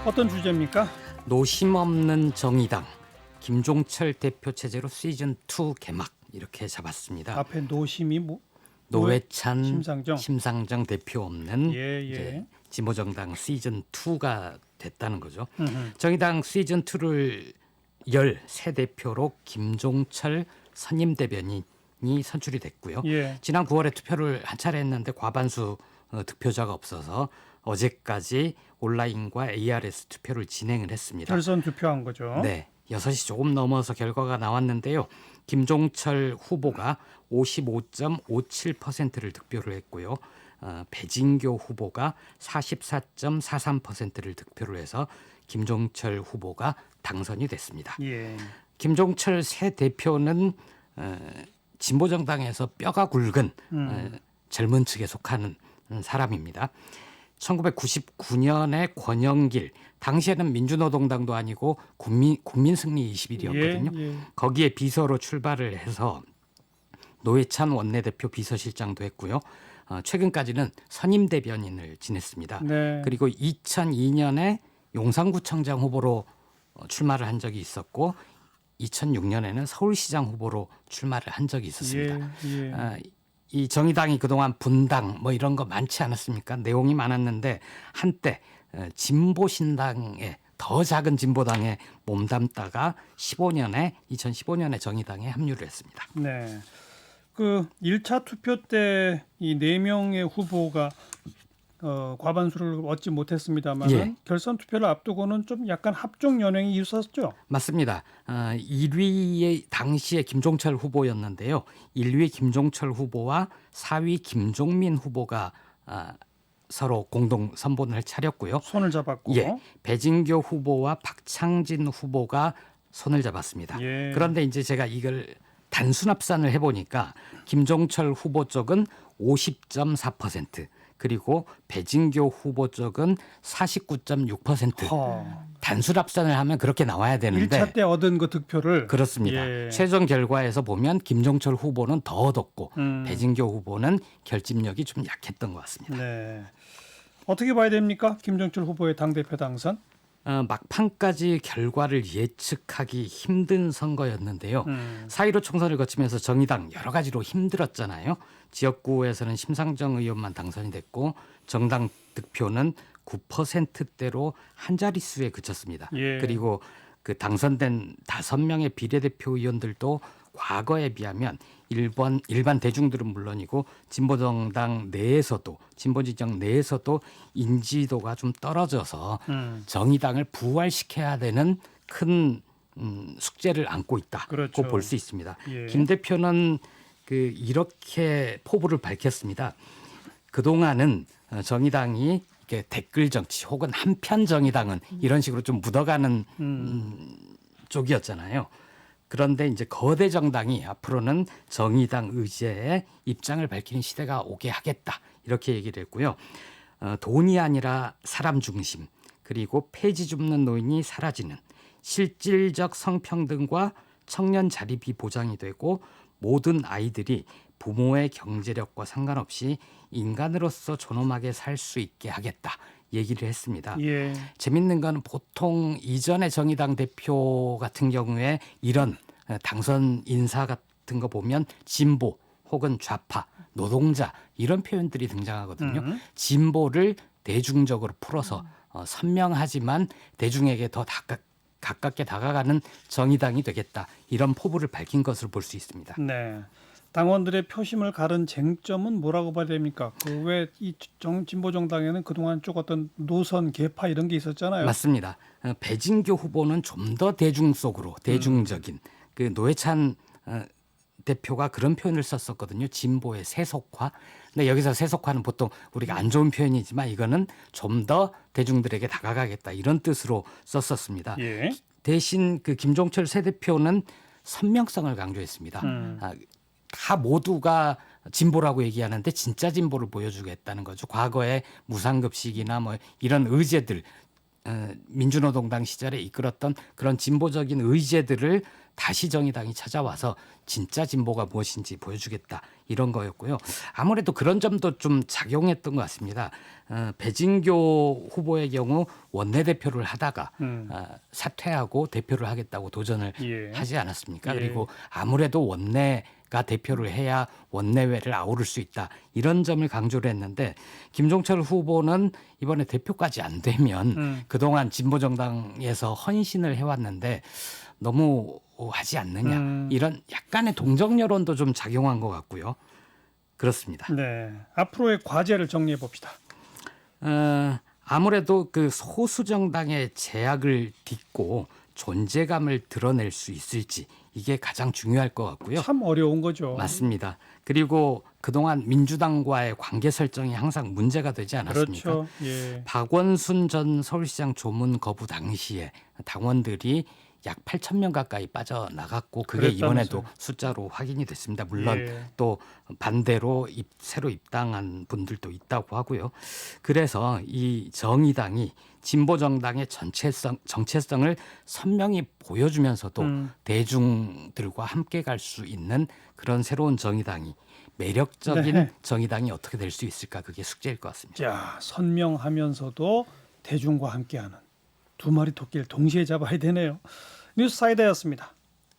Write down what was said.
어떤 주제입니까? 노심 없는 정의당 김종철 대표 체제로 시즌 2 개막 이렇게 잡았습니다. 앞에 노심이 뭐? 노회찬, 심상정. 심상정 대표 없는 예. 이제 진보정당 시즌 2가 됐다는 거죠. 음흠. 정의당 시즌 2를 열 새 대표로 김종철 선임 대변인이 선출이 됐고요. 예. 지난 9월에 투표를 한 차례 했는데 과반수 득표자가 없어서 어제까지 온라인과 ARS 투표를 진행을 했습니다. 결선 투표한 거죠. 네, 6시 조금 넘어서 결과가 나왔는데요. 김종철 후보가 55.57%를 득표를 했고요. 배진교 후보가 44.43%를 득표를 해서 김종철 후보가 당선이 됐습니다. 예. 김종철 새 대표는 진보정당에서 뼈가 굵은 젊은 측에 속하는 사람입니다. 1999년에 권영길, 당시에는 민주노동당도 아니고 국민승리 21이었거든요. 예. 거기에 비서로 출발을 해서 노회찬 원내대표 비서실장도 했고요. 최근까지는 선임 대변인을 지냈습니다. 네. 그리고 2002년에 용산구청장 후보로 출마를 한 적이 있었고 2006년에는 서울시장 후보로 출마를 한 적이 있었습니다. 예. 이 정의당이 그동안 분당 뭐 이런 거 많지 않았습니까? 내용이 많았는데 한때 진보신당에 더 작은 진보당에 몸담다가 2015년에 정의당에 합류를 했습니다. 네. 그 1차 투표 때 이 4명의 후보가 과반수를 얻지 못했습니다만 예. 결선 투표를 앞두고는 좀 약간 합종 연행이 있었죠. 맞습니다. 1위의 당시에 김종철 후보였는데요. 1위 김종철 후보와 4위 김종민 후보가 서로 공동 선본을 차렸고요. 손을 잡았고. 예, 배진교 후보와 박창진 후보가 손을 잡았습니다. 예. 그런데 이제 제가 이걸 단순 합산을 해보니까 김종철 후보 쪽은 50.4%, 그리고 배진교 후보 쪽은 49.6%. 단순 합산을 하면 그렇게 나와야 되는데 1차 때 얻은 그 득표를. 그렇습니다. 예. 최종 결과에서 보면 김종철 후보는 더 얻었고 배진교 후보는 결집력이 좀 약했던 것 같습니다. 네. 어떻게 봐야 됩니까? 김종철 후보의 당대표 당선? 막판까지 결과를 예측하기 힘든 선거였는데요. 4.15 총선을 거치면서 정의당 여러 가지로 힘들었잖아요. 지역구에서는 심상정 의원만 당선이 됐고 정당 득표는 9%대로 한 자릿수에 그쳤습니다. 예. 그리고 그 당선된 5명의 비례대표 의원들도 과거에 비하면 일반 대중들은 물론이고 진보정당 내에서도 진보진영 내에서도 인지도가 좀 떨어져서 정의당을 부활시켜야 되는 큰 숙제를 안고 있다고 그렇죠. 볼 수 있습니다. 예. 김 대표는 이렇게 포부를 밝혔습니다. 그동안은 정의당이 이렇게 댓글 정치 혹은 한편 정의당은 이런 식으로 좀 묻어가는 쪽이었잖아요. 그런데 이제 거대 정당이 앞으로는 정의당 의제에 입장을 밝히는 시대가 오게 하겠다 이렇게 얘기를 했고요. 돈이 아니라 사람 중심, 그리고 폐지 줍는 노인이 사라지는 실질적 성평등과 청년 자립이 보장이 되고 모든 아이들이 부모의 경제력과 상관없이 인간으로서 존엄하게 살 수 있게 하겠다 얘기를 했습니다. 예. 재밌는 건 보통 이전의 정의당 대표 같은 경우에 이런 당선 인사 같은 거 보면 진보 혹은 좌파, 노동자 이런 표현들이 등장하거든요. 진보를 대중적으로 풀어서 선명하지만 대중에게 더 가깝게 다가가는 정의당이 되겠다. 이런 포부를 밝힌 것으로 볼 수 있습니다. 네. 당원들의 표심을 가른 쟁점은 뭐라고 봐야 됩니까? 왜 이 진보 정당에는 그동안 쭉 어떤 노선 개파 이런 게 있었잖아요. 맞습니다. 배진교 후보는 좀 더 대중 속으로 대중적인 그 노회찬 대표가 그런 표현을 썼었거든요. 진보의 세속화. 근데 여기서 세속화는 보통 우리가 안 좋은 표현이지만 이거는 좀 더 대중들에게 다가가겠다 이런 뜻으로 썼었습니다. 예. 대신 그 김종철 새 대표는 선명성을 강조했습니다. 다 모두가 진보라고 얘기하는데 진짜 진보를 보여주겠다는 거죠. 과거에 무상급식이나 뭐 이런 의제들 민주노동당 시절에 이끌었던 그런 진보적인 의제들을 다시 정의당이 찾아와서 진짜 진보가 무엇인지 보여주겠다 이런 거였고요. 아무래도 그런 점도 좀 작용했던 것 같습니다. 배진교 후보의 경우 원내대표를 하다가 사퇴하고 대표를 하겠다고 도전을 예. 하지 않았습니까? 예. 그리고 아무래도 원내가 대표를 해야 원내외를 아우를 수 있다 이런 점을 강조를 했는데 김종철 후보는 이번에 대표까지 안 되면 그동안 진보정당에서 헌신을 해왔는데 너무 하지 않느냐 이런 약간의 동정 여론도 좀 작용한 것 같고요. 그렇습니다. 네. 앞으로의 과제를 정리해 봅시다. 아무래도 그 소수 정당의 제약을 딛고 존재감을 드러낼 수 있을지 이게 가장 중요할 것 같고요. 참 어려운 거죠. 맞습니다. 그리고 그동안 민주당과의 관계 설정이 항상 문제가 되지 않았습니까? 그렇죠. 예. 박원순 전 서울시장 조문 거부 당시에 당원들이 약 8천 명 가까이 빠져나갔고 그게 그랬다면서요. 이번에도 숫자로 확인이 됐습니다. 물론 예. 또 반대로 새로 입당한 분들도 있다고 하고요. 그래서 이 정의당이 진보 정당의 정체성을 선명히 보여주면서도 대중들과 함께 갈 수 있는 그런 새로운 정의당이 매력적인 네. 정의당이 어떻게 될 수 있을까 그게 숙제일 것 같습니다. 자, 선명하면서도 대중과 함께하는 두 마리 토끼를 동시에 잡아야 되네요. 뉴스 사이다였습니다.